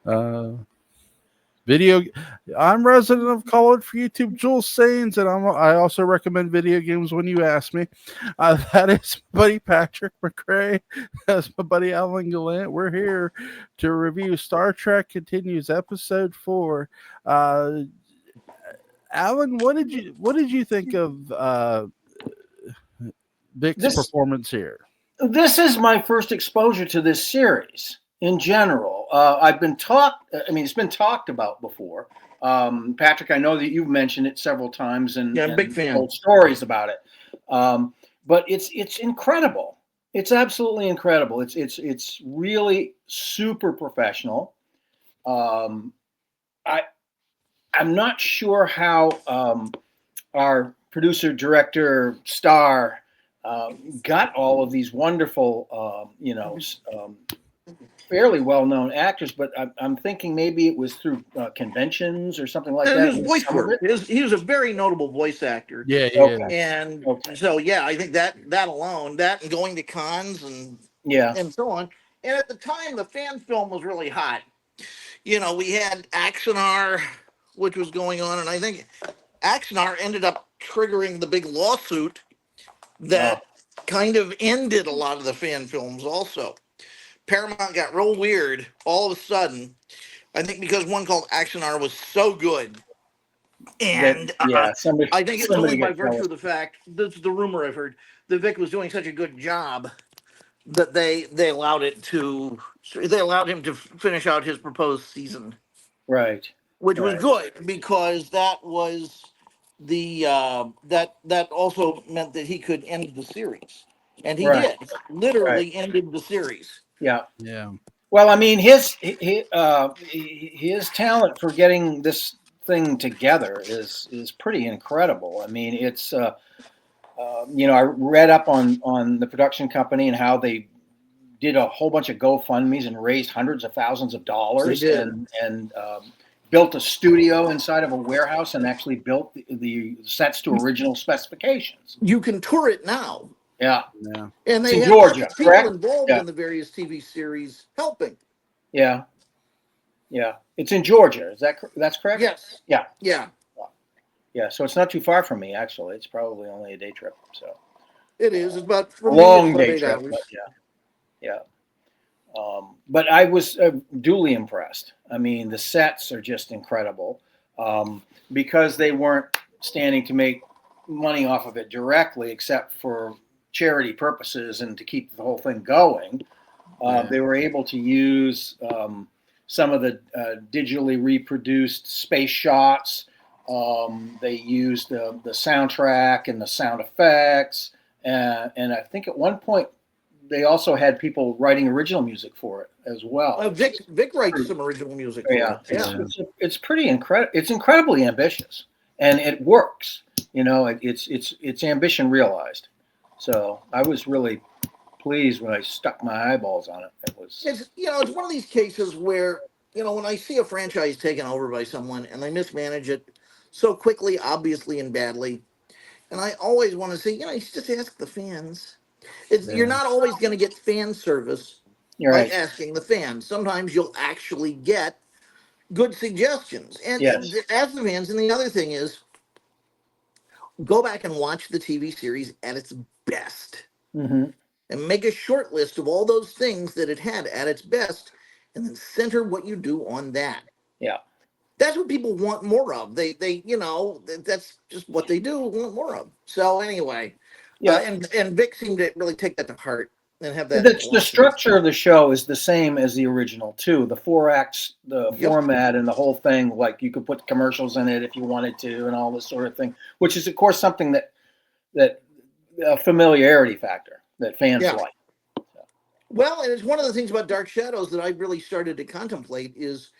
Uh, Video. I'm resident of College for YouTube, Jules Sains, and I also recommend video games when you ask me. That is my buddy Patrick McCray. That's my buddy Alan Gallant. We're here to review Star Trek Continues Episode 4. Uh, Alan, what did you think of Vic's This performance here? this is my first exposure to this series in general. It's been talked about before. Patrick, I know that you've mentioned it several times Yeah, I'm a big and fan. told stories about it. But it's incredible. It's absolutely incredible. It's really super professional. I I'm not sure how our producer, director, star got all of these wonderful, fairly well-known actors, but I'm thinking maybe it was through conventions or something like that. His voice Some of work. it? He was a very notable voice actor. Yeah, Okay. And Okay. so, yeah, I think that alone, that and going to cons Yeah. and so on. And at the time, the fan film was really hot. You know, we had Axonar, which was going on, and I think Axonar ended up triggering the big lawsuit that kind of ended a lot of the fan films also. Paramount got real weird all of a sudden. I think because one called Axonar was so good. And Somebody, I think it's somebody only by got virtue jealous. of the fact, this is the rumor I've heard, that Vic was doing such a good job that they allowed him to finish out his proposed season, Right. which was Right. good because that was the that also meant that he could end the series, and he Right. did literally ended the series. Yeah. yeah. Well, I mean, his talent for getting this thing together is pretty incredible. I mean, it's I read up on the production company and how they did a whole bunch of GoFundMe's and raised hundreds of thousands of dollars They did. and built a studio inside of a warehouse and actually built the sets to original specifications. You can tour it now, Yeah. Yeah. and It's they in have Georgia, lots of people correct? involved Yeah. in the various TV series helping. Yeah. Yeah. It's in Georgia. That's correct? Yes. Yeah. Yeah. Yeah. So it's not too far from me, actually. It's probably only a day trip. So It is. It's about a for me, it's long about day 8 trip. hours. But yeah. Yeah. But I was duly impressed. I mean, the sets are just incredible because they weren't standing to make money off of it directly, except for charity purposes and to keep the whole thing going. They were able to use some of the digitally reproduced space shots. They used the soundtrack and the sound effects. And I think at one point, they also had people writing original music for it as well. Vic writes some original music. For Yeah, it. it's pretty incredible. It's incredibly ambitious, and it works. You know, it's ambition realized. So I was really pleased when I stuck my eyeballs on it. It's one of these cases where when I see a franchise taken over by someone and they mismanage it so quickly, obviously and badly, and I always want to say, you just ask the fans. You're not always going to get fan service You're by right. asking the fans. Sometimes you'll actually get good suggestions. And Yes. ask the fans. And the other thing is, go back and watch the TV series at its best. Mm-hmm. And make a short list of all those things that it had at its best, and then center what you do on that. Yeah. That's what people want more of. They that's just what they do, want more of. So anyway, Yeah. And Vic seemed to really take that to heart and have that. The structure of the show is the same as the original too. The 4 acts, the format, and the whole thing. Like you could put commercials in it if you wanted to, and all this sort of thing. Which is, of course, something that a familiarity factor that fans like. So. Well, and it's one of the things about Dark Shadows that I really started to contemplate is,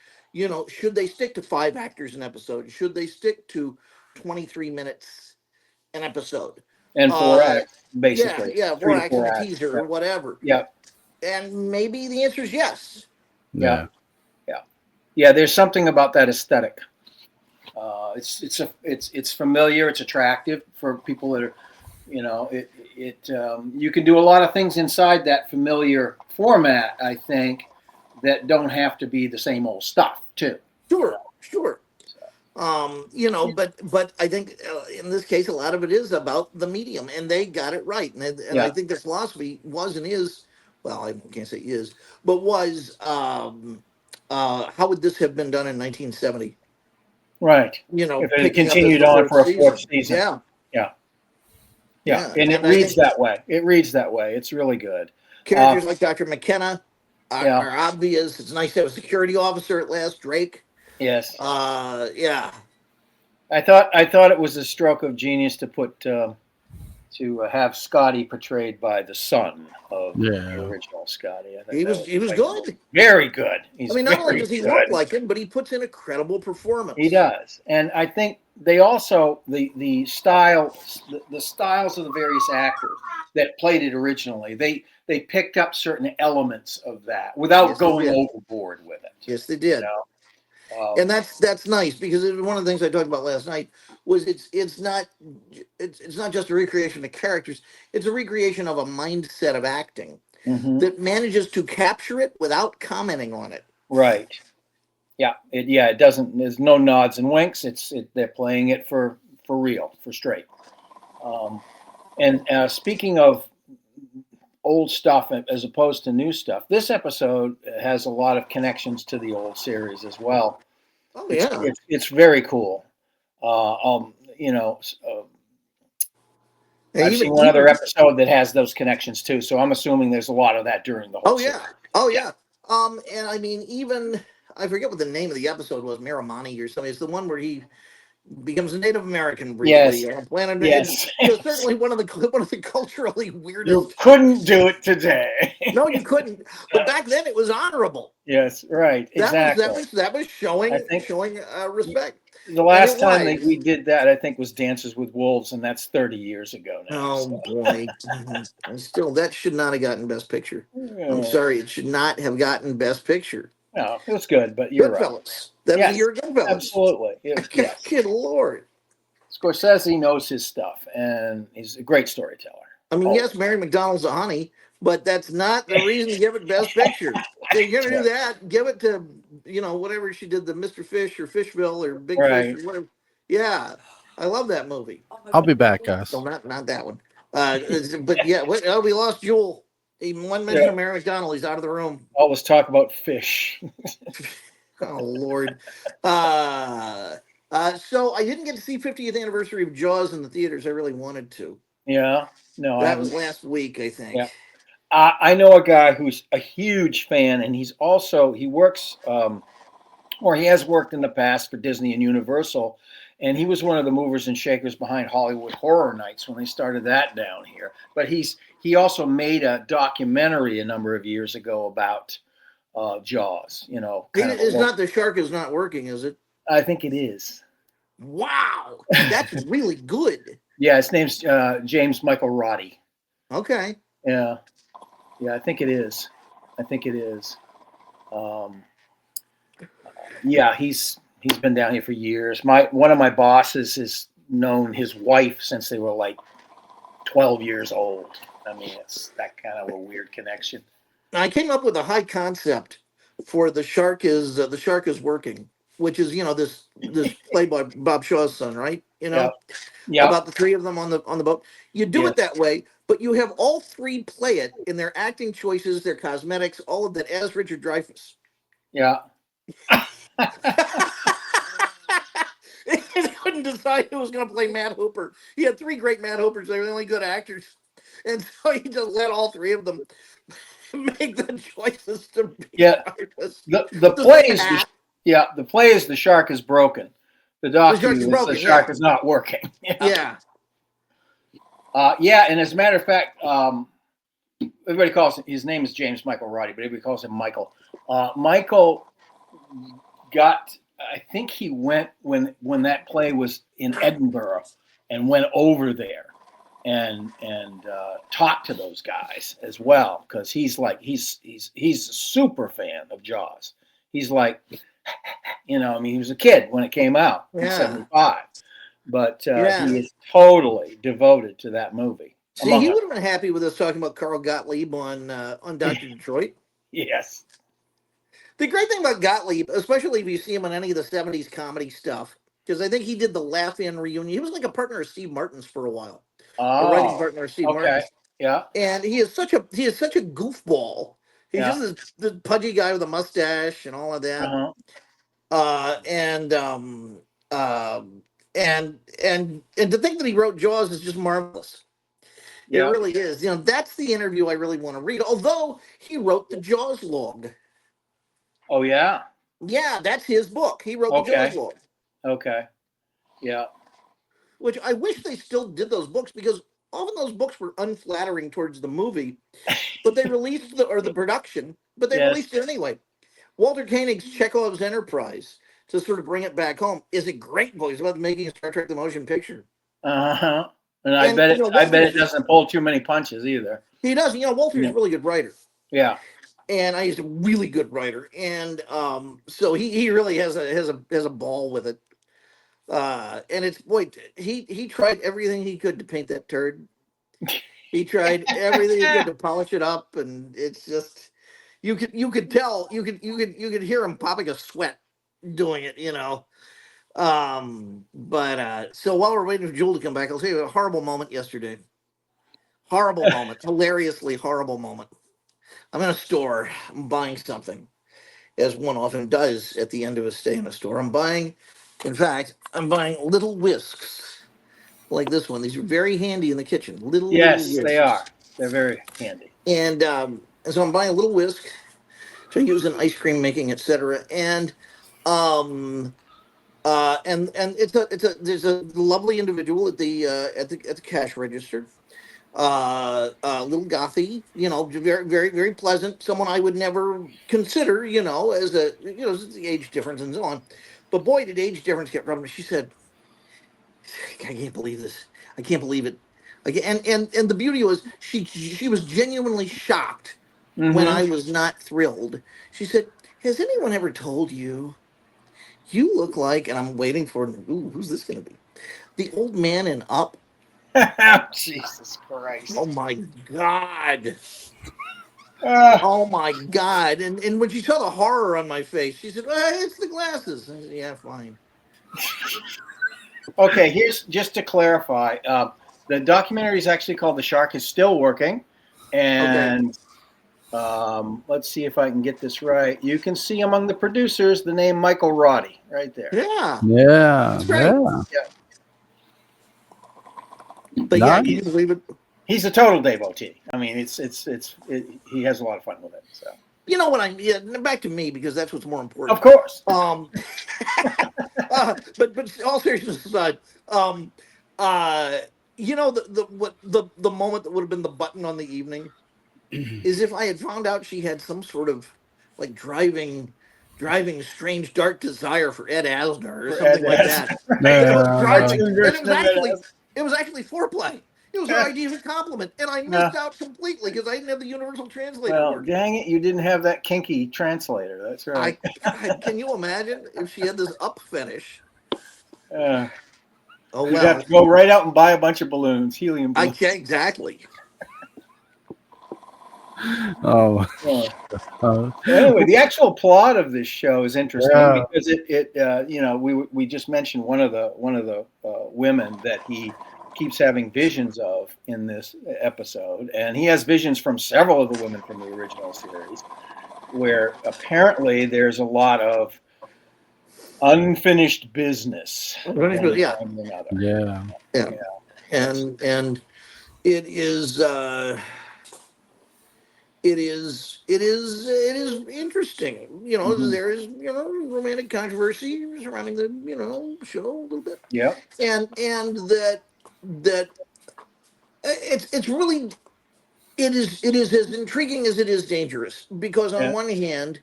should they stick to 5 actors an episode? Should they stick to 23 minutes an episode? And 4 acts, basically. Yeah, 4 acts and a teaser or whatever. Yeah. And maybe the answer is yes. Yeah. Yeah, there's something about that aesthetic. It's familiar, it's attractive for people that are, you can do a lot of things inside that familiar format, I think, that don't have to be the same old stuff too. Sure, sure. But I think in this case, a lot of it is about the medium, and they got it right. And I Yeah. think their philosophy was and is, well, I can't say is, but was, how would this have been done in 1970? Right. If it Picking up as continued the on fourth for a fourth season. season. Yeah, Yeah. yeah. And it And I reads think that way. It reads that way. It's really good. characters like Dr. McKenna Yeah. are obvious. It's nice to have a security officer at last, Drake. Yes. Yeah. I thought it was a stroke of genius to put to have Scotty portrayed by the son of the original Scotty. I think He was good. very good. He's I mean, not only very does he good. look like him, but he puts in a credible performance. He does, and I think they also the styles of the various actors that played it originally. They picked up certain elements of that without going overboard with it. Yes, they did. And that's nice, because one of the things I talked about last night was it's not just a recreation of characters. It's a recreation of a mindset of acting that manages to capture it without commenting on it. Right. Yeah. It doesn't. There's no nods and winks. They're playing it for real, for straight. And speaking of old stuff as opposed to new stuff, this episode has a lot of connections to the old series as well. Oh yeah, it's very cool. I've seen one other episode that has those connections too, so I'm assuming there's a lot of that during the whole series. Oh yeah. And I mean, even I forget what the name of the episode was, Miramani or something. It's the one where he becomes a Native American briefly. Yes. Planet. Yes. It's certainly one of the culturally weirdest. You couldn't do it today. No, you couldn't. But back then, it was honorable. Yes, right, exactly. That was showing respect. The last time that we did that, I think, was Dances with Wolves, and that's 30 years ago now. Oh boy! And still, that should not have gotten Best Picture. I'm sorry, it should not have gotten Best Picture. No, it was good, but you're Goodfellas. That was a year Goodfellas. Absolutely. Yes. Good Lord. Scorsese knows his stuff, and he's a great storyteller. I mean, yes, Mary McDonald's a honey, but that's not the reason to give it Best Picture. If you're gonna do that, give it to whatever she did, the Mr. Fish or Fishville or Big Fish or whatever. Yeah, I love that movie. I'll be back, guys. No, not that one. But yeah, we lost Jewel. Even one mention of Mary McDonald, he's out of the room. Always talk about fish. Oh Lord. So I didn't get to see 50th anniversary of Jaws in the theaters. I really wanted to. Yeah. No, that was last week, I think. Yeah. I know a guy who's a huge fan, and he works, or he has worked in the past for Disney and Universal, and he was one of the movers and shakers behind Hollywood Horror Nights when they started that down here. But he also made a documentary a number of years ago about Jaws. It's not The Shark Is Not Working, is it? I think it is. Wow, that's really good. Yeah, his name's James Michael Roddy. Okay. Yeah, I think it is. Yeah, he's been down here for years. One of my bosses has known his wife since they were like 12 years old. I mean, it's that kind of a weird connection. I came up with a high concept for The Shark Is Working, which is this play by Bob Shaw's son, right? About the three of them on the boat. You do it that way, but you have all three play it in their acting choices, their cosmetics, all of that as Richard Dreyfuss. Yeah. He couldn't decide who was going to play Matt Hooper. He had three great Matt Hoopers. They were the only good actors. And so he just let all three of them make the choices to be the play is the play is The Shark Is Broken. The documentary is The Shark Is Not Working. Yeah. And as a matter of fact, everybody calls his name is James Michael Roddy, but everybody calls him Michael. Michael I think he went when that play was in Edinburgh and went over there and talked to those guys as well, because he's a super fan of Jaws. He's like, he was a kid when it came out in 75, but he is totally devoted to that movie. See, he would have been happy with us talking about Carl Gottlieb on Dr. Detroit. Yes. The great thing about Gottlieb, especially if you see him on any of the '70s comedy stuff, because I think he did the Laugh-In reunion. He was like a partner of Steve Martin's for a while, a writing Oh, partner of Steve okay. Martin's. Yeah. And he is such a goofball. He's Yeah. just the pudgy guy with a mustache and all of that. Uh-huh. Uh, and um, um, and to think that he wrote Jaws is just marvelous. It Yeah. really is. That's the interview I really want to read. Although he wrote the Jaws log. Oh, yeah. Yeah, that's his book. He wrote the Jaws Okay. log, Okay. Yeah. which I wish they still did those books because often those books were unflattering towards the movie, but they released the production, but they Yes. released it anyway. Walter Koenig's Chekhov's Enterprise, to sort of bring it back home, is a great book. It's about making Star Trek the motion picture. Uh-huh. And And I bet it doesn't pull too many punches either. he does. Walter's Yeah. a really good writer. Yeah. And he's a really good writer, and so he really has a ball with it. And it's boy, he tried everything he could to paint that turd. He tried everything he could to polish it up, and it's just you could tell you could hear him popping a sweat doing it. But so while we're waiting for Jewel to come back, I'll tell you a horrible moment yesterday. Horrible moment, hilariously horrible moment. I'm in a store. I'm buying something, as one often does at the end of a stay in a store. I'm buying little whisks like this one. These are very handy in the kitchen. Little Yes, whisks. they are. They're very handy. And so I'm buying a little whisk to use in ice cream making, etc. And there's a lovely individual at the cash register. Little gothy, very, very, very pleasant. Someone I would never consider, as it's the age difference and so on. But boy, did age difference get rubbed. She said, "I can't believe this. I can't believe it." Like, and the beauty was she was genuinely shocked when I was not thrilled. She said, "Has anyone ever told you look like?" And I'm waiting for, ooh, who's this going to be? The old man in Up. Jesus Christ. Oh my God. Ah. Oh my God. And when she saw the horror on my face, she said, it's the glasses. I said, yeah, fine. Okay, here's just to clarify. The documentary is actually called "The Shark Is Still Working," and let's see if I can get this right. You can see among the producers the name Michael Roddy right there. Yeah. Yeah. That's great. Yeah. But yeah, can you believe it? He's a total devotee. I mean, he has a lot of fun with it. So You know what back to me, because that's what's more important. of course. But all seriousness aside, the moment that would have been the button on the evening is if I had found out she had some sort of like driving strange dark desire for Ed Asner or something like that. It was actually foreplay. It was her idea of a compliment, and I missed out completely because I didn't have the universal translator. Well, dang it, you didn't have that kinky translator. That's right. Can you imagine if she had this Up fetish? Oh well. You'd have to go right out and buy a bunch of balloons, helium balloons. I can't exactly. Anyway, the actual plot of this show is interesting because we just mentioned one of the women that he keeps having visions of in this episode, and he has visions from several of the women from the original series, where apparently there's a lot of unfinished business. Yeah. And it is interesting. There is romantic controversy surrounding the show a little bit. Yeah. And that it's really it is as intriguing as it is dangerous, because on one hand,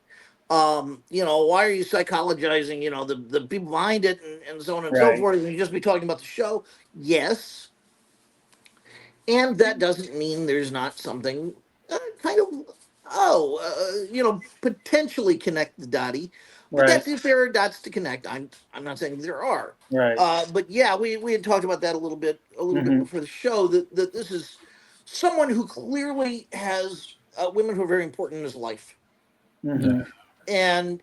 why are you psychologizing the people behind it and so on and so forth, and you just be talking about the show? Yes. And that doesn't mean there's not something potentially connect the dotty. But that's if there are dots to connect. I'm not saying there are. Right. But yeah, we had talked about that a little bit before the show, that this is someone who clearly has women who are very important in his life. Mm-hmm. and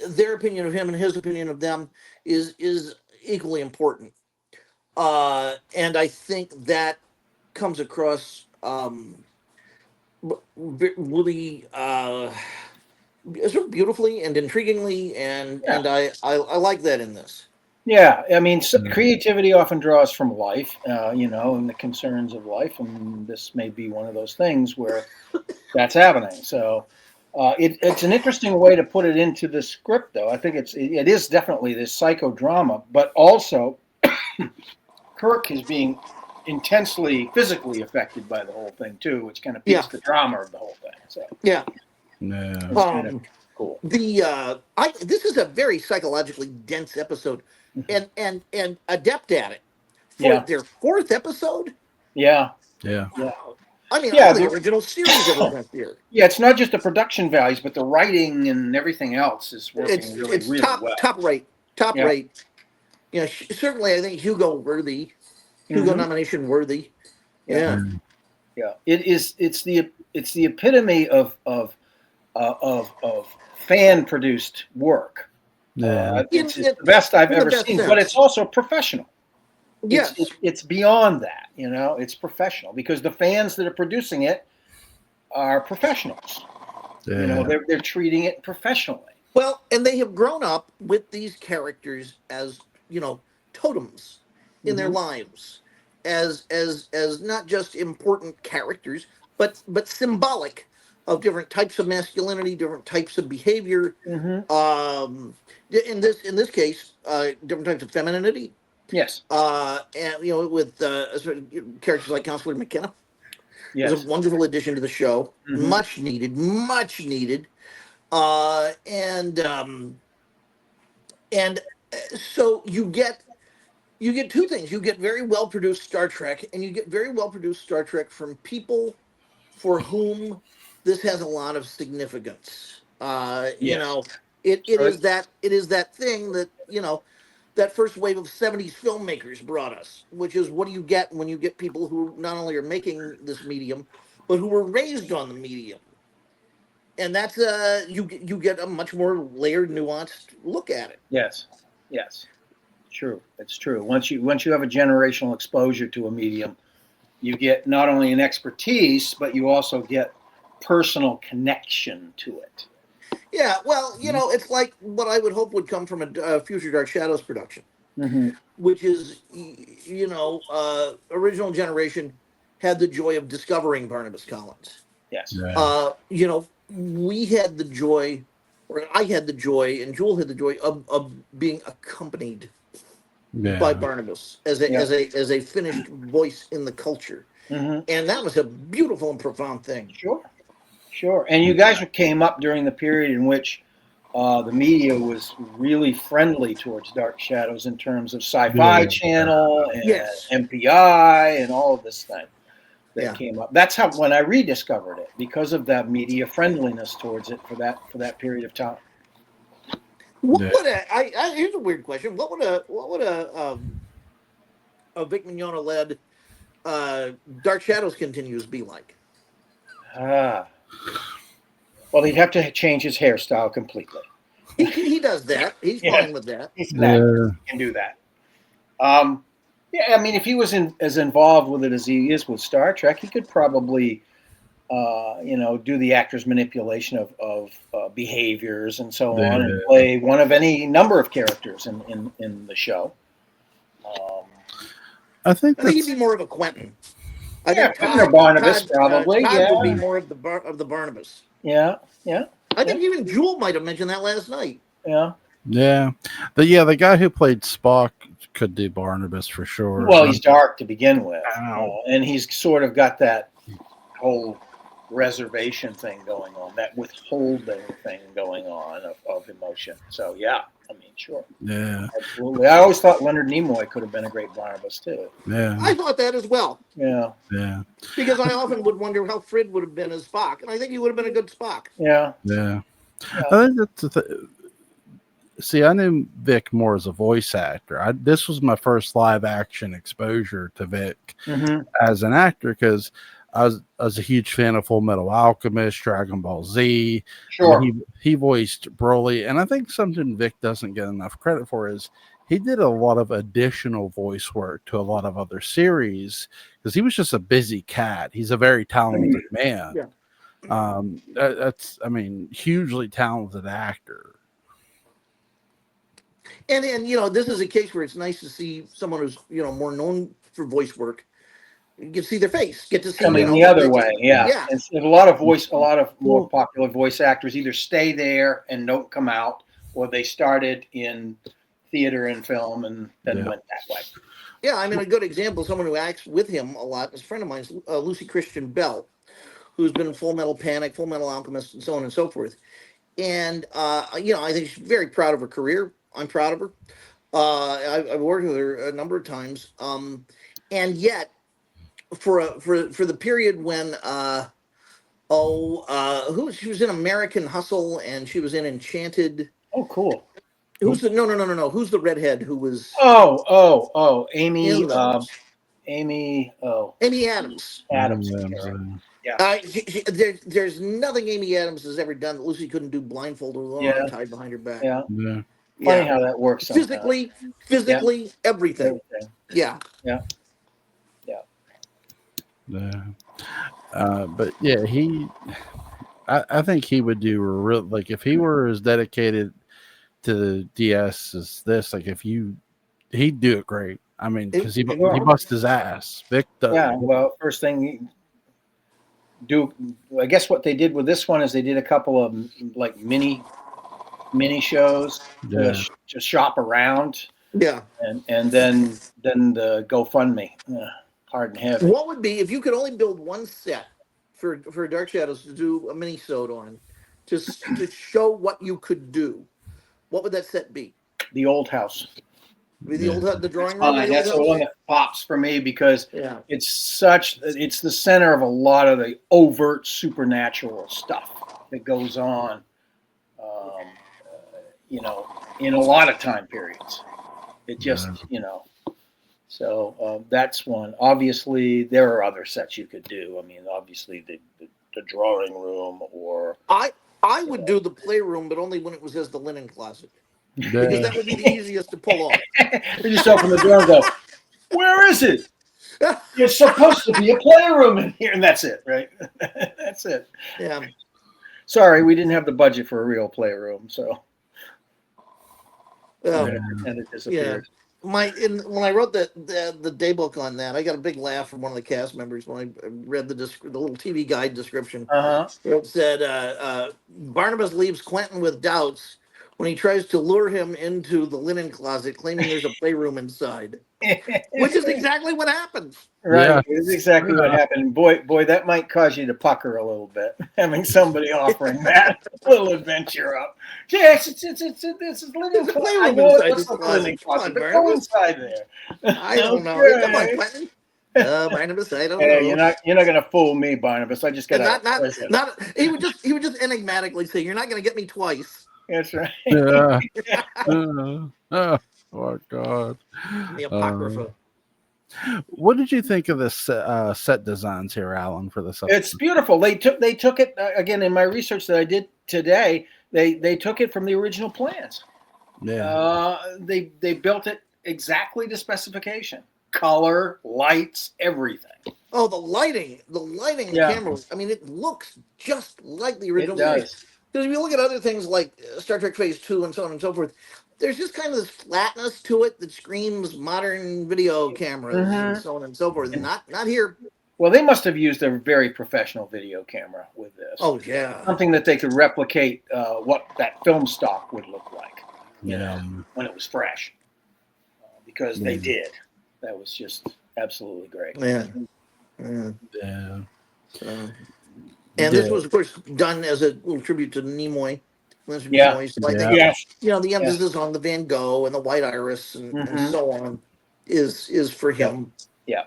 their opinion of him and his opinion of them is equally important. And I think that comes across really sort of beautifully and intriguingly, and Yeah. I like that in this. Yeah, I mean, creativity often draws from life, and the concerns of life, and this may be one of those things where that's happening. So, it's an interesting way to put it into the script, though. I think it is definitely this psychodrama, but also Kirk is being intensely physically affected by the whole thing too, which kind of Yeah, piques the drama of the whole thing. So yeah. Yeah. it's kind of Um, cool. this is a very psychologically dense episode, and adept at it for Yeah, their fourth episode. yeah, Yeah. yeah, Wow. I mean, all yeah. the original series ever went here. Yeah, it's not just the production values, but the writing and everything else is working really, It's really well. top Yeah. rate. You know, certainly I think Hugo Hmm. nomination worthy. Yeah, Yeah, yeah. It's the epitome of fan produced work. Yeah. It's the best I've in the ever best seen, but it's sense. also professional. Yes. It's beyond that, It's professional because the fans that are producing it are professionals. Yeah. They're treating it professionally. Well, and they have grown up with these characters as, totems in their Hmm. lives, as not just important characters, but symbolic of different types of masculinity, different types of behavior. Hmm. In this case, different types of femininity. Yes. And with characters like Constable McKenna is a Yes. wonderful addition to the show. Hmm. Much needed, much needed. And so you get two things. You get very well produced Star Trek, and you get very well produced Star Trek from people for whom this has a lot of significance. Yes. It Right. is that thing that that first wave of 70s filmmakers brought us, which is what do you get when you get people who not only are making this medium, but who were raised on the medium. And that's you get a much more layered, nuanced look at it. Yes. Yes. True. It's true. Once you have a generational exposure to a medium, you get not only an expertise, but you also get personal connection to it. Yeah, well, it's like what I would hope would come from a future Dark Shadows production, Hmm. which is, original generation had the joy of discovering Barnabas Collins. Yes. Yeah. We had the joy, or I had the joy, and Jewel had the joy of being accompanied by Yeah. Barnabas as a Yeah. as a finished voice in the culture, Hmm. and that was a beautiful and profound thing. Sure. Sure. And you guys came up during the period in which the media was really friendly towards Dark Shadows in terms of Sci-Fi Yeah. Channel and Yes. MPI and all of this thing that Yeah. came up. That's how when I rediscovered it because of that media friendliness towards it for that period of time. What Yeah. would here's a weird question. What would a Vic Mignogna led Dark Shadows continues be like? Ah. Well, he'd have to change his hairstyle completely. He does that. He's Yeah. fine with that. He's an actor. He can do that. Yeah, I mean, if he was as involved with it as he is with Star Trek, he could probably, do the actor's manipulation of behaviors and so on, and play one of any number of characters in the show. I think I think he'd that's be more of a Quentin. I Yeah, think Quentin or Barnabas, probably. Todd Yeah, would be more of the Barnabas. yeah. I think even Jewel might have mentioned that last night. Yeah. yeah. The guy who played Spock could do Barnabas for sure. Well, he's dark to begin with, Ow. and he's sort of got that whole reservation thing going on, that withholding thing going on of emotion. So yeah, I mean, sure, Yeah. absolutely. I always thought Leonard Nimoy could have been a great Barnabas too. Yeah. I thought that as well, Yeah, Yeah. because I often would wonder how Frid would have been as Spock, and I think he would have been a good Spock. yeah, Yeah. Yeah. I think that's see, I knew Vic more as a voice actor. This was my first live action exposure to Vic hmm as an actor because I was a huge fan of Full Metal Alchemist, Dragon Ball Z. Sure. I mean, he voiced Broly, and I think something Vic doesn't get enough credit for is he did a lot of additional voice work to a lot of other series because he was just a busy cat. He's a very talented man. Yeah. That's, I mean, hugely talented actor. And this is a case where it's nice to see someone who's more known for voice work. You get to see their face, get to see Coming the other way, yeah. Yeah. And a lot of more popular voice actors either stay there and don't come out, or they started in theater and film and then went that way. Yeah, I mean, a good example, someone who acts with him a lot is a friend of mine, Lucy Christian Bell, who's been in Full Metal Panic, Full Metal Alchemist, and so on and so forth. And I think she's very proud of her career. I'm proud of her. I've worked with her a number of times, and yet for the period when she was in American Hustle and she was in Enchanted. Oh, cool. Who's the no? Who's the redhead who was? Amy. Amy Adams. Adams. Yeah. There's nothing Amy Adams has ever done that Lucy couldn't do blindfolded with an arm tied behind her back. Yeah. Funny how that works. Physically, everything. Yeah. But yeah, I think he would do real, like if he were as dedicated to the DS as this, like he'd do it great. I mean, because he busts his ass. Vic does. Yeah. Well, first thing I guess what they did with this one is they did a couple of like mini shows to shop around. Yeah. And then the GoFundMe, hard and heavy. What would be if you could only build one set for Dark Shadows to do a mini-sode on, just to show what you could do? What would that set be? The old house. The drawing room. That's the one that pops for me because it's the center of a lot of the overt supernatural stuff that goes on, in a lot of time periods. It just, so that's one. Obviously, there are other sets you could do. I mean, obviously the drawing room or I would do the playroom, but only when it was as the linen closet. Because that would be the easiest to pull off. You just open the door and go, where is it? There's supposed to be a playroom in here, and that's it, right? That's it. Yeah. Sorry, we didn't have the budget for a real playroom, so. And it disappeared. When I wrote the day book on that, I got a big laugh from one of the cast members when I read the little TV guide description. It said Barnabas leaves Quentin with doubts when he tries to lure him into the linen closet, claiming there's a playroom inside, which is exactly what happens. Right, yeah. It's exactly what happened. Boy, that might cause you to pucker a little bit, having somebody offering that little adventure up. Yes, it's linen closet. I know it's a linen closet, but go inside there. I don't know. Come on, Quentin. Barnabas, I don't know. You're not gonna fool me, Barnabas. I just got not. He would just enigmatically say, "You're not gonna get me twice." That's right. Yeah. Oh God. The Apocrypha. What did you think of the set designs here, Alan, for this episode? It's beautiful. They took it again in my research that I did today. They took it from the original plans. Yeah. They built it exactly to specification. Color, lights, everything. Oh, the lighting in the camera. I mean, it looks just like the original. It does. Because if you look at other things like Star Trek Phase 2 and so on and so forth, there's just kind of this flatness to it that screams modern video cameras and so on and so forth. Not here. Well, they must have used a very professional video camera with this. Oh, yeah. Something that they could replicate what that film stock would look like when it was fresh. Because they did. That was just absolutely great. Yeah. And this was, of course, done as a little tribute to Nimoy. Yeah. So I think, the emphasis on the Van Gogh and the white iris and so on is for him. Yeah.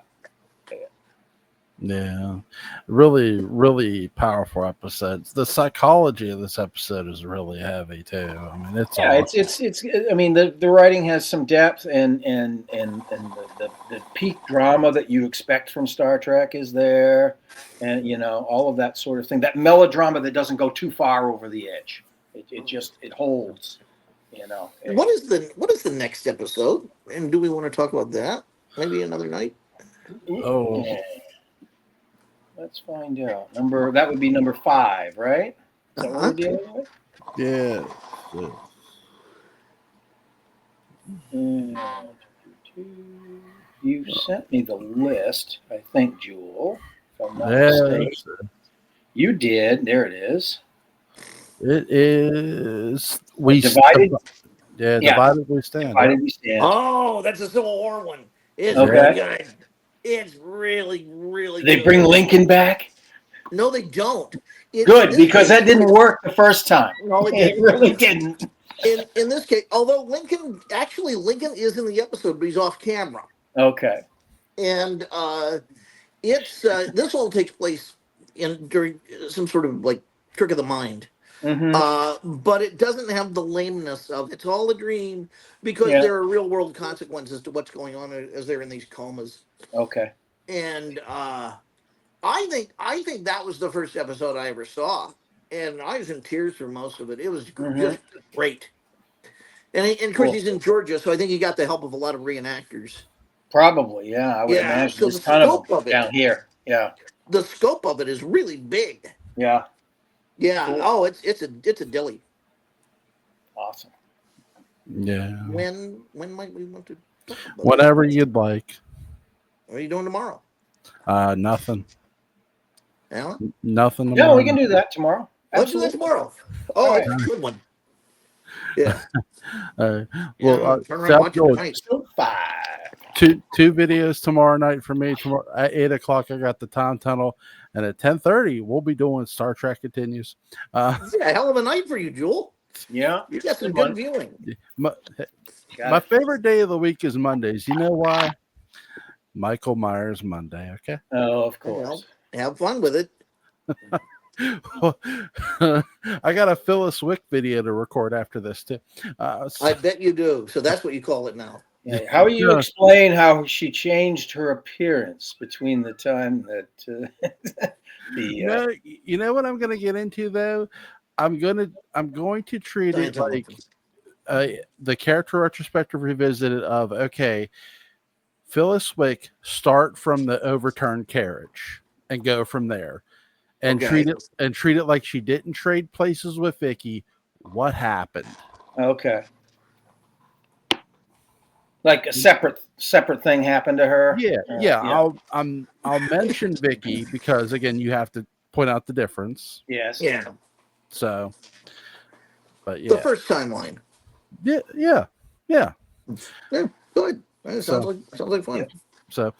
Yeah, really, really powerful episodes. The psychology of this episode is really heavy too. I mean, it's Yeah, all. it's. I mean, the writing has some depth, and the peak drama that you expect from Star Trek is there, and all of that sort of thing. That melodrama that doesn't go too far over the edge. It just it holds. What is the next episode? And do we want to talk about that? Maybe another night. Oh, Yeah. Let's find out. That would be number 5, right? Is that what we're dealing with? yeah. And you sent me the list, I think, Jewel. If I'm not mistaken. You did. There it is. It is. Divided. Divided we stand. Divided we stand. Oh, that's a Civil War one. It's Okay. really good. It's really, really Did they good. bring Lincoln back? No, they don't. Good, because that didn't work the first time. No, It really didn't. In this case, although Lincoln is in the episode, but he's off camera. Okay. And it's this all takes place during some sort of like trick of the mind. Mm-hmm. But it doesn't have the lameness of it's all a dream because there are real world consequences to what's going on as they're in these comas. Okay. And I think that was the first episode I ever saw, and I was in tears for most of it. It was just great. And of course, he's in Georgia, so I think he got the help of a lot of reenactors. Probably, yeah. I would imagine. So There's a ton of them down here. Yeah. The scope of it is really big. Yeah. Yeah. Cool. Oh, it's a dilly. Awesome. Yeah. When might we want to talk about Whatever you'd like. What are you doing tomorrow? Nothing. Alan? Nothing. No, tomorrow. we can do that tomorrow. Let's do that tomorrow. Oh, that's a good one. Yeah. Well, turn around, watch it tonight. So 5. Two videos tomorrow night for me. Tomorrow at 8:00, I got the Time Tunnel, and at 10:30, we'll be doing Star Trek Continues. It's a hell of a night for you, Jewel. Yeah, you got some good viewing. My favorite day of the week is Mondays. You know why? Michael Myers Monday. Okay. Oh, of course. Well, have fun with it. I got a Phyllis Wick video to record after this too. I bet you do. So that's what you call it now. Yeah. How do you explain how she changed her appearance between the time that you know what I'm going to get into though? I'm going to treat it like the character retrospective revisited of Phyllis Wick, start from the overturned carriage and go from there. And treat it like she didn't trade places with Vicky. What happened? Okay. Like a separate thing happened to her. Yeah. I'll mention Vicky because again, you have to point out the difference. Yes. Yeah. So, but yeah, the first timeline. Yeah. Good. That sounds like fun. Yeah. So,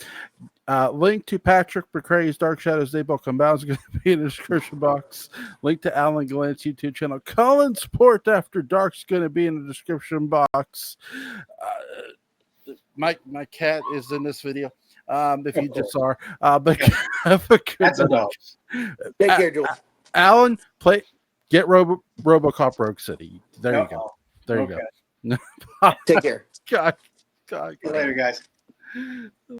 link to Patrick McCray's Dark Shadows Daybook Unbound is going to be in the description box. Link to Alan Gallant's YouTube channel, Colin Sport After Dark, is going to be in the description box. My cat is in this video. If you just saw her, but have a good That's night. Take care, Joel. Alan, get RoboCop Rogue City. There you go. There you go. Take care. God. Later, guys.